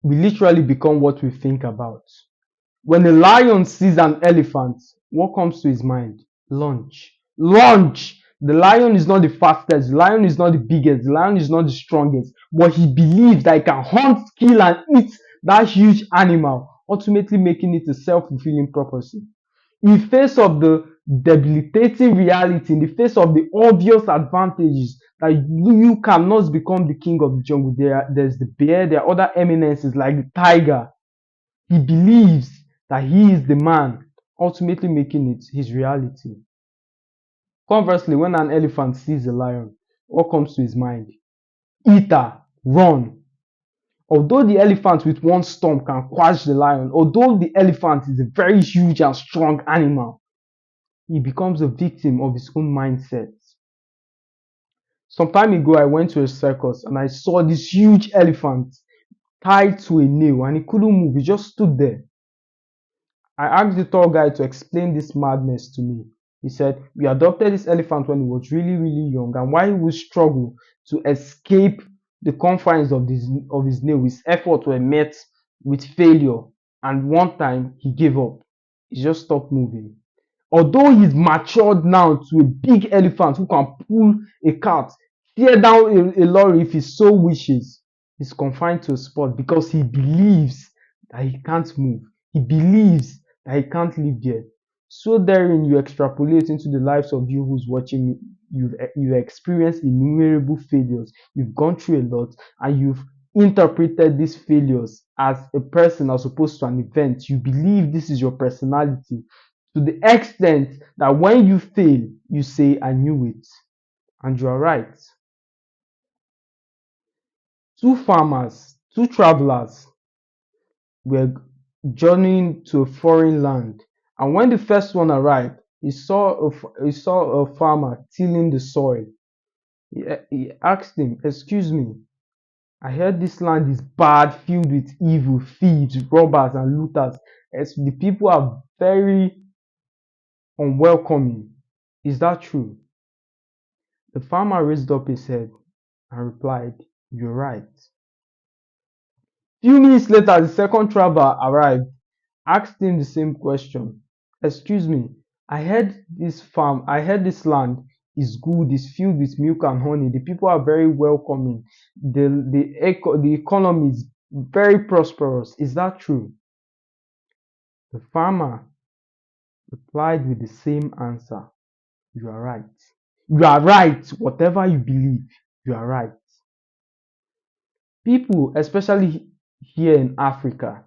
We literally become what we think about. When a lion sees an elephant, what comes to his mind? Lunch. Lunch! The lion is not the fastest, the lion is not the biggest, the lion is not the strongest, but he believes that he can hunt, kill, and eat that huge animal, ultimately making it a self fulfilling prophecy. In face of the debilitating reality, in the face of the obvious advantages that you cannot become the king of the jungle, there's the bear, there are other eminences like the tiger. He believes that he is the man, ultimately making it his reality. Conversely, when an elephant sees a lion, what comes to his mind? Eater, run. Although the elephant with one stomp can quash the lion, although the elephant is a very huge and strong animal, he becomes a victim of his own mindset. Some time ago, I went to a circus and I saw this huge elephant tied to a nail and he couldn't move. He just stood there. I asked the tour guide to explain this madness to me. He said, we adopted this elephant when he was really, really young, and while he would struggle to escape the confines of his nail, his efforts were met with failure. And one time he gave up. He just stopped moving. Although he's matured now to a big elephant who can pull a cart, tear down a lorry if he so wishes, he's confined to a spot because he believes that he can't move. He believes that he can't live there. So therein you extrapolate into the lives of you who's watching me. You've experienced innumerable failures. You've gone through a lot and you've interpreted these failures as a person as opposed to an event. You believe this is your personality to the extent that when you fail, you say, I knew it. And you are right. Two travelers were journeying to a foreign land. And when the first one arrived, he saw a farmer tilling the soil. He asked him, excuse me, I heard this land is bad, filled with evil, thieves, robbers, and looters. As the people are very unwelcoming. Is that true? The farmer raised up his head and replied, you're right. Few minutes later, the second traveler arrived, asked him the same question. Excuse me, I heard this land is good, is filled with milk and honey. The people are very welcoming. The economy is very prosperous. Is that true? The farmer replied with the same answer. You are right. You are right. Whatever you believe, you are right. People, especially here in Africa,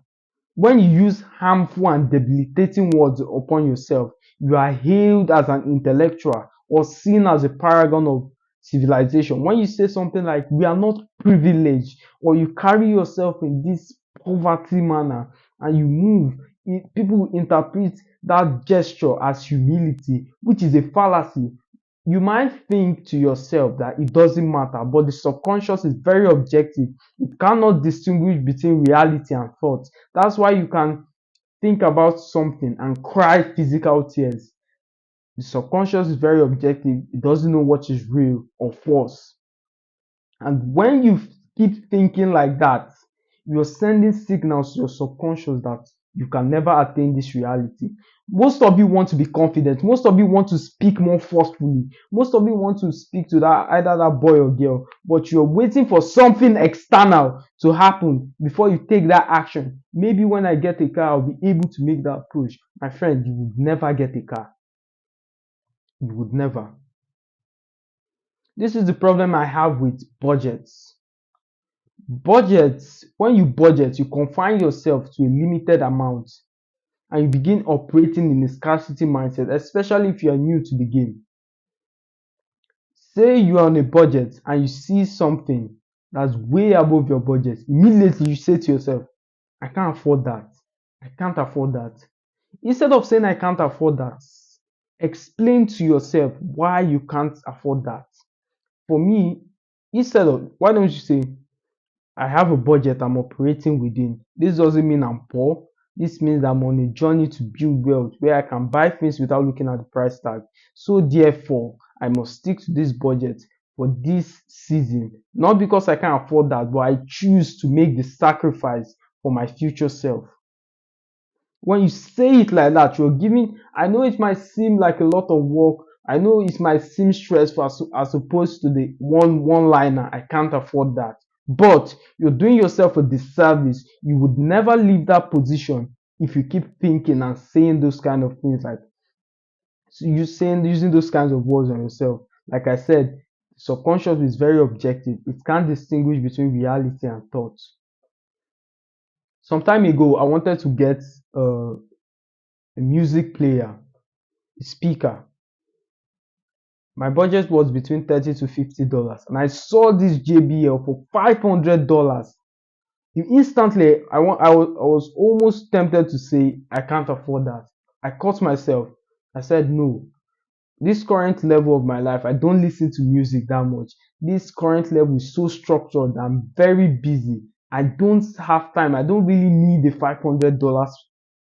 when you use harmful and debilitating words upon yourself, you are hailed as an intellectual or seen as a paragon of civilization. When you say something like, we are not privileged, or you carry yourself in this poverty manner and you move, people interpret that gesture as humility, which is a fallacy. You might think to yourself that it doesn't matter, but the subconscious is very objective. It cannot distinguish between reality and thought. That's why you can think about something and cry physical tears. The subconscious is very objective. It doesn't know what is real or false. And when you keep thinking like that, you're sending signals to your subconscious that you can never attain this reality. Most of you want to be confident. Most of you want to speak more forcefully. Most of you want to speak to that either that boy or girl, but you're waiting for something external to happen before you take that action. Maybe when I get a car, I'll be able to make that push. My friend, you would never get a car. You would never. This is the problem I have with budgets. Budgets, when you budget, you confine yourself to a limited amount and you begin operating in a scarcity mindset, especially if you are new to the game. Say you are on a budget and you see something that's way above your budget, immediately you say to yourself, I can't afford that. I can't afford that. Instead of saying I can't afford that, explain to yourself why you can't afford that. For me, why don't you say, I have a budget I'm operating within. This doesn't mean I'm poor. This means I'm on a journey to build wealth where I can buy things without looking at the price tag. So therefore, I must stick to this budget for this season. Not because I can't afford that, but I choose to make the sacrifice for my future self. When you say it like that, you're giving, I know it might seem like a lot of work. I know it might seem stressful as opposed to the one liner, I can't afford that. But you're doing yourself a disservice. You would never leave that position if you keep thinking and saying those kind of things, like you saying using those kinds of words on yourself. Like I said, subconscious is very objective. It can't distinguish between reality and thoughts. Some time ago, I wanted to get a music player, a speaker. My budget was between $30 to $50, and I saw this JBL for $500. Instantly, I was almost tempted to say I can't afford that. I caught myself. I said no. This current level of my life, I don't listen to music that much. This current level is so structured. I'm very busy. I don't have time. I don't really need a $500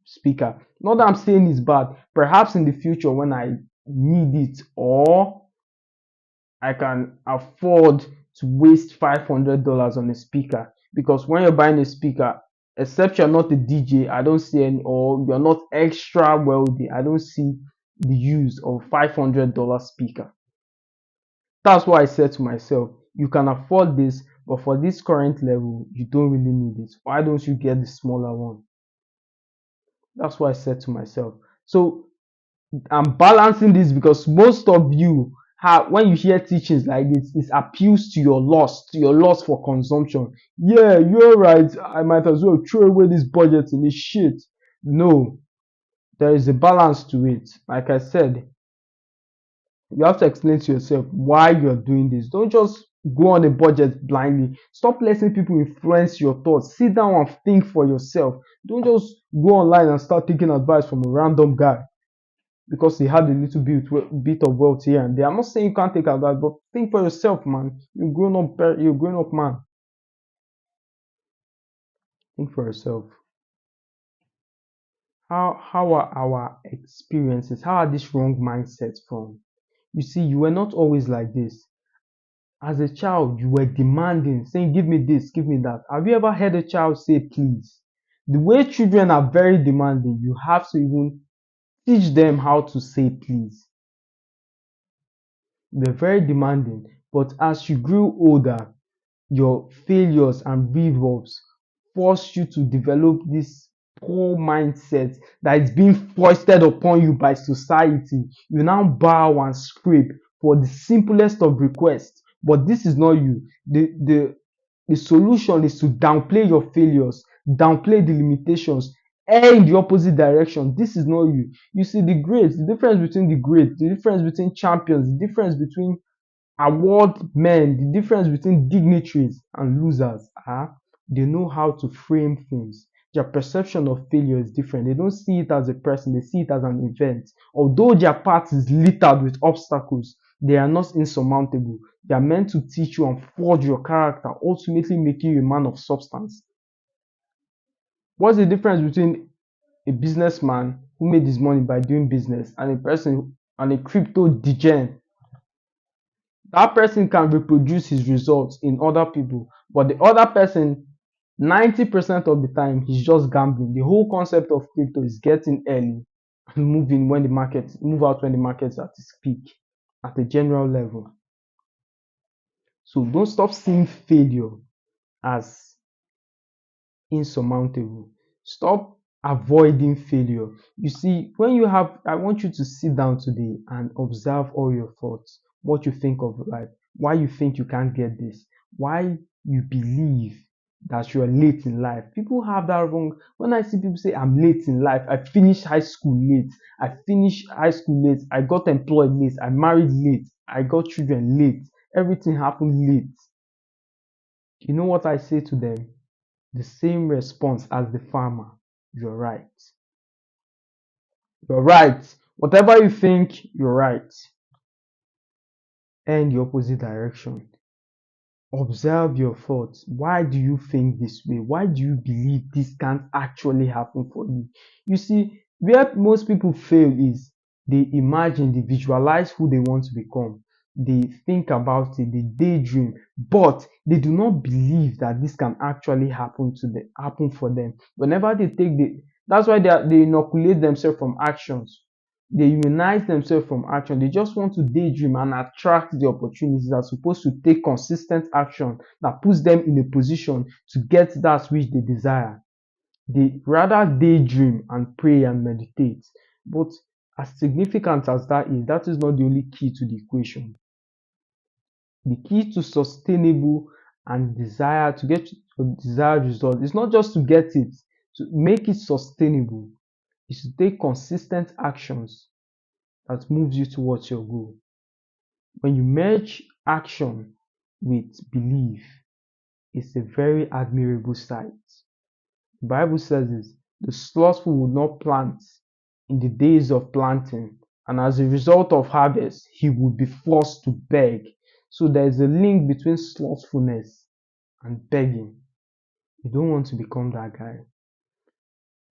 speaker. Not that I'm saying it's bad. Perhaps in the future when I need it, or I can afford to waste $500 on a speaker. Because when you're buying a speaker, except you're not a DJ, I don't see any, or you're not extra wealthy, I don't see the use of $500 speaker. That's why I said to myself, you can afford this, but for this current level, you don't really need it. Why don't you get the smaller one? That's what I said to myself. So I'm balancing this because most of you have, when you hear teachings like this, it appeals to your loss for consumption. Yeah, you're right. I might as well throw away this budget in this shit. No, there is a balance to it. Like I said, you have to explain to yourself why you're doing this. Don't just go on a budget blindly. Stop letting people influence your thoughts. Sit down and think for yourself. Don't just go online and start taking advice from a random guy because he had a little bit of wealth here and there. I'm not saying you can't take advice, but think for yourself, man. You're grown up man. Think for yourself. How are our experiences? How are these wrong mindsets from? You see, you were not always like this. As a child, you were demanding, saying, give me this, give me that. Have you ever heard a child say please? The way children are very demanding, you have to even teach them how to say please. They're very demanding. But as you grew older, your failures and revolves force you to develop this poor mindset that is being foisted upon you by society. You now bow and scrape for the simplest of requests. But this is not you. The solution is to downplay your failures, downplay the limitations, err in the opposite direction. This is not you. You see, the difference between the great, the difference between champions, the difference between award men, the difference between dignitaries and losers are they know how to frame things. Their perception of failure is different. They don't see it as a person, they see it as an event. Although their path is littered with obstacles, they are not insurmountable. They are meant to teach you and forge your character, ultimately making you a man of substance. What's the difference between a businessman who made his money by doing business and a crypto degen? That person can reproduce his results in other people, but the other person, 90% of the time, he's just gambling. The whole concept of crypto is getting early and move out when the market's at its peak at a general level. So don't stop seeing failure as insurmountable. Stop avoiding failure. You see, I want you to sit down today and observe all your thoughts, what you think of life, why you think you can't get this, why you believe that you are late in life. People have that wrong. When I see people say, I'm late in life, I finished high school late, I got employed late, I married late, I got children late, everything happened late. You know what I say to them? The same response as the farmer. You're right. You're right. Whatever you think, you're right. And the opposite direction. Observe your thoughts. Why do you think this way? Why do you believe this can't actually happen for you? You see, where most people fail is they imagine, they visualize who they want to become. they think about it, they daydream, but they do not believe that this can actually happen for them. Whenever they take the that's why they inoculate themselves from actions. They immunize themselves from action. They just want to daydream and attract the opportunities as opposed to take consistent action that puts them in a position to get that which they desire. They rather daydream and pray and meditate. But as significant as that is not the only key to the equation. The key to sustainable and desire to get a desired result is not just to get it, to make it sustainable, is to take consistent actions that moves you towards your goal. When you merge action with belief, it's a very admirable sight. The Bible says this, the slothful will not plant in the days of planting, and as a result of harvest, he will be forced to beg. So there is a link between slothfulness and begging. You don't want to become that guy.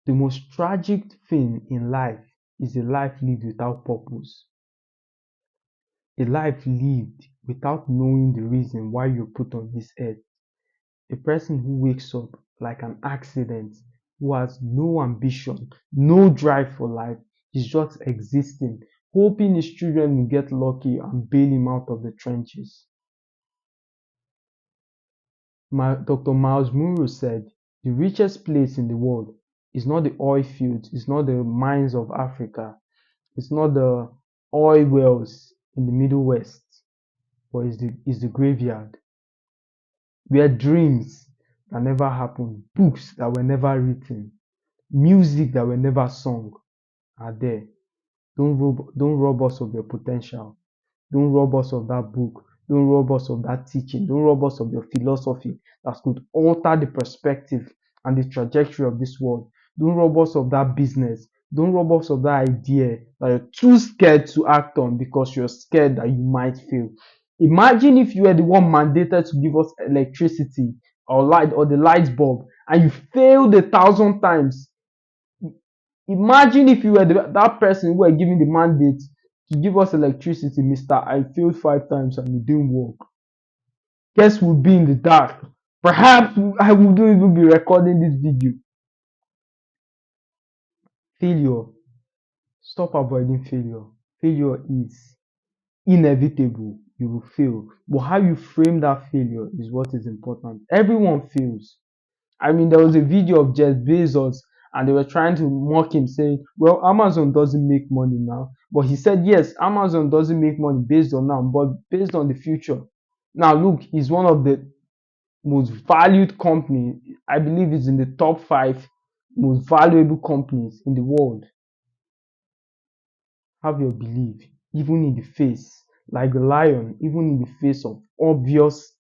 The most tragic thing in life is a life lived without purpose. A life lived without knowing the reason why you're put on this earth. A person who wakes up like an accident, who has no ambition, no drive for life, is just existing, hoping his children will get lucky and bail him out of the trenches. Dr. Miles Munro said, the richest place in the world is not the oil fields, it's not the mines of Africa, it's not the oil wells in the Middle West, but it's the graveyard where dreams that never happened, books that were never written, music that were never sung are there. Don't rob us of your potential. Don't rob us of that book. Don't rob us of that teaching. Don't rob us of your philosophy that could alter the perspective and the trajectory of this world. Don't rob us of that business. Don't rob us of that idea that you're too scared to act on because you're scared that you might fail. Imagine if you were the one mandated to give us electricity or light or the light bulb and you failed 1,000 times. Imagine if you were that person who were given the mandate to give us electricity, Mister. I failed 5 times and it didn't work. Guess we'll be in the dark. Perhaps I wouldn't even be recording this video. Failure. Stop avoiding failure. Failure is inevitable. You will fail. But how you frame that failure is what is important. Everyone fails. I mean, there was a video of Jeff Bezos and they were trying to mock him saying, well, Amazon doesn't make money now. But he said, yes, Amazon doesn't make money based on now, but based on the future. Now, look, he's one of the most valued company. I believe it's in the top 5 most valuable companies in the world. Have your belief, even in the face, like the lion, even in the face of obvious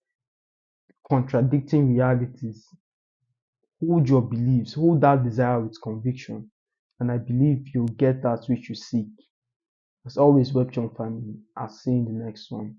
contradicting realities. Hold your beliefs, hold that desire with conviction, and I believe you'll get that which you seek. As always, Webchunk family, I'll see you in the next one.